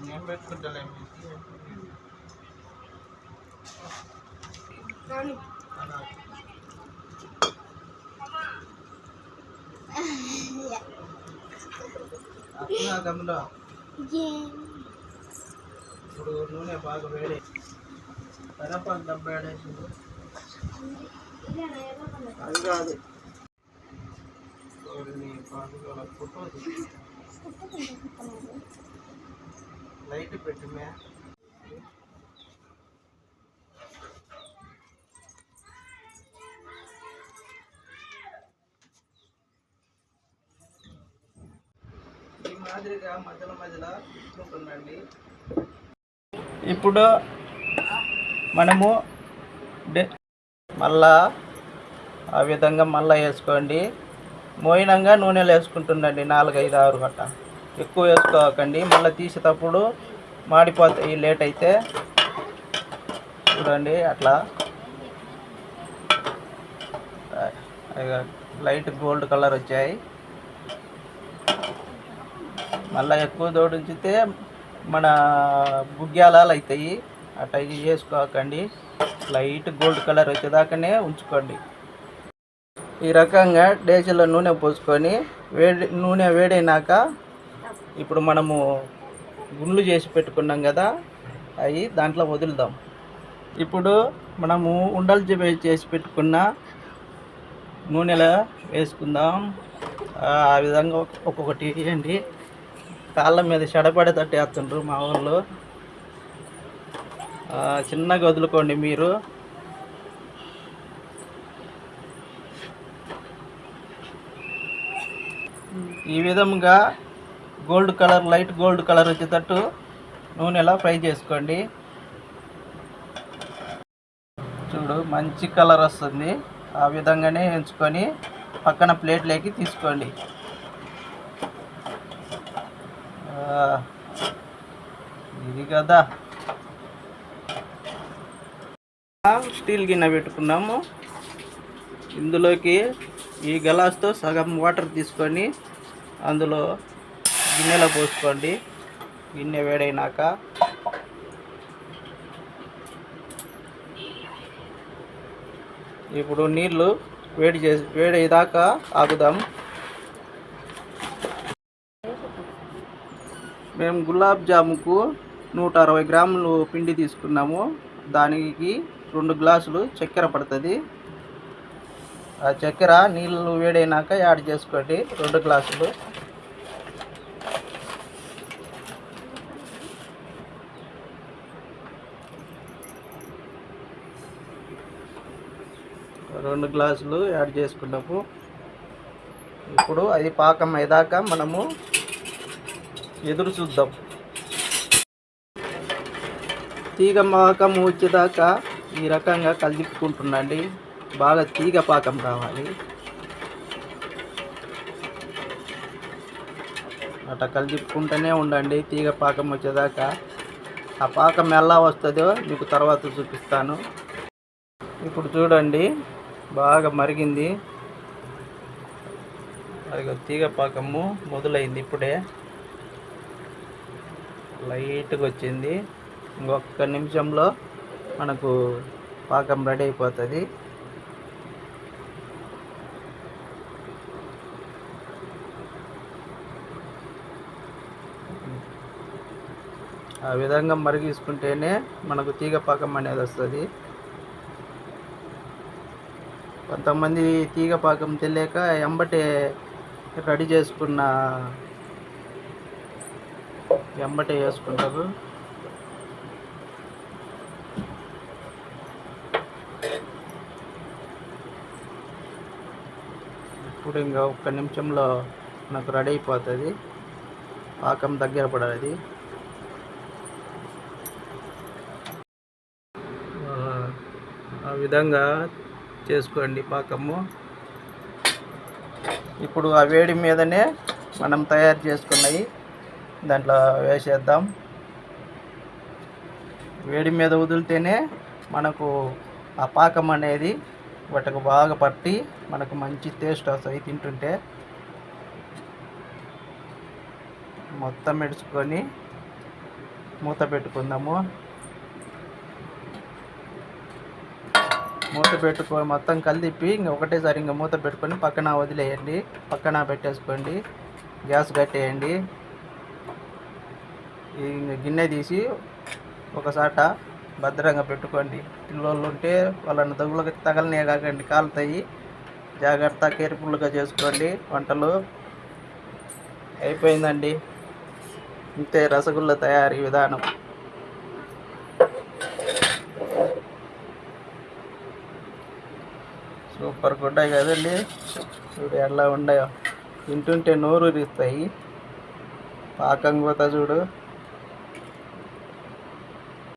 నేను పెట్టుకుంటాలే తమ్ముడు. ఇప్పుడు నూనె బాగా వేడి కరపాకు డబ్బా వేడేసింది అది కాదు లైట్ పెట్టుమే ఈ మాదిరిగా మధ్యలో మధ్యలో ఉంటుందండి. ఇప్పుడు మనము మళ్ళా ఆ విధంగా మళ్ళీ వేసుకోండి. మోయినంగా నూనెలు వేసుకుంటుండండి 4, 5, 6 గట్ట. ఎక్కువ వేసుకోకండి, మళ్ళీ తీసేటప్పుడు మాడిపోతాయి లేట్ అయితే. చూడండి అట్లా లైట్ గోల్డ్ కలర్ వచ్చాయి. మళ్ళీ ఎక్కువ దోడించితే మన బుగ్గ్యాలాలు అవుతాయి. అట్లా చేసుకోకండి, లైట్ గోల్డ్ కలర్ వచ్చేదాకానే ఉంచుకోండి. ఈ రకంగా డేచలో నూనె పోసుకొని నూనె వేడైనాక ఇప్పుడు మనము గుండ్లు చేసి పెట్టుకున్నాం కదా, అవి దాంట్లో వదులుదాం. ఇప్పుడు మనము ఉండలు చేసి పెట్టుకున్న నూనెలో వేసుకుందాం. ఆ విధంగా ఒక్కొక్కటి వేయండి. కాళ్ళ మీద చెడపడేటట్టు వేస్తుండ్రు మా వాళ్ళు. చిన్నగా వదులుకోండి మీరు. ఈ విధంగా gold colour, light gold colour వచ్చేటట్టు నూనెలా ఫ్రై చేసుకోండి. చూడు మంచి కలర్ వస్తుంది. ఆ విధంగానే ఎంచుకొని పక్కన ప్లేట్లోకి తీసుకోండి. ఇది కదా స్టీల్ గిన్నె పెట్టుకున్నాము. ఇందులోకి ఈ గ్లాస్తో సగం వాటర్ తీసుకొని అందులో గిన్నెలో పోసుకోండి. గిన్నె వేడైనాక ఇప్పుడు నీళ్ళు వేడేదాకా ఆగుదాం. మేము గులాబ్ జాముకు 160 గ్రాములు పిండి తీసుకున్నాము. దానికి 2 గ్లాసులు చక్కెర పడుతుంది. ఆ చక్కెర నీళ్ళు వేడైనాక యాడ్ చేసుకోండి 2 గ్లాసులు. రెండు గ్లాసులు యాడ్ చేసుకున్నాము. ఇప్పుడు అది పాకం అయ్యేదాకా మనము ఎదురు చూద్దాం. తీగ పాకం వచ్చేదాకా ఈ రకంగా కలిపుకుంటుండండి. బాగా తీగ పాకం రావాలి. అట్లా కలిపుకుంటూనే ఉండండి తీగ పాకం వచ్చేదాకా. ఆ పాకం ఎలా వస్తుందో మీకు తర్వాత చూపిస్తాను. ఇప్పుడు చూడండి బాగా మరిగింది. అది తీగ పాకము మొదలైంది. ఇప్పుడే లైట్గా వచ్చింది. ఇంకొక నిమిషంలో మనకు పాకం రెడీ అయిపోతుంది. ఆ విధంగా మరిగించుకుంటేనే మనకు తీగ పాకం అనేది వస్తుంది. కొంతమంది తీగ పాకం తెలియక ఎంబటే రెడీ చేసుకున్న ఎంబటే వేసుకుంటారు. ఇప్పుడు ఇంకా ఒక్క నిమిషంలో నాకు రెడీ అయిపోతుంది. పాకం దగ్గర పడాలి. ఆ విధంగా చేసుకోండి పాకము. ఇప్పుడు ఆ వేడి మీదనే మనం తయారు చేసుకున్నవి దాంట్లో వేసేద్దాం. వేడి మీద వదిలితేనే మనకు ఆ పాకం అనేది వాటికి బాగా పట్టి మనకు మంచి టేస్ట్ వస్తాయి. తింటుంటే మొత్తం మెడుచుకొని మూత పెట్టుకుందాము. మూత పెట్టుకొని మొత్తం కలిపి ఒకటేసారి మూత పెట్టుకొని పక్కన వదిలేయండి. పక్కన పెట్టేసుకోండి. గ్యాస్ కట్టేయండి. గిన్నె తీసి ఒకసాట భద్రంగా పెట్టుకోండి. పిల్లలు ఉంటే వాళ్ళని తగలనే కాకండి, కాలుతాయి. జాగ్రత్త, కేర్ఫుల్గా చేసుకోండి వంటలు. అయిపోయిందండి. ఇంతే రసగుల్లా తయారీ విధానం. సూపర్గా ఉంటాయి కదండి. చూడు ఎలా ఉన్నాయో, తింటుంటే నోరు ఊరిస్తాయి. పాకం పోతా చూడు.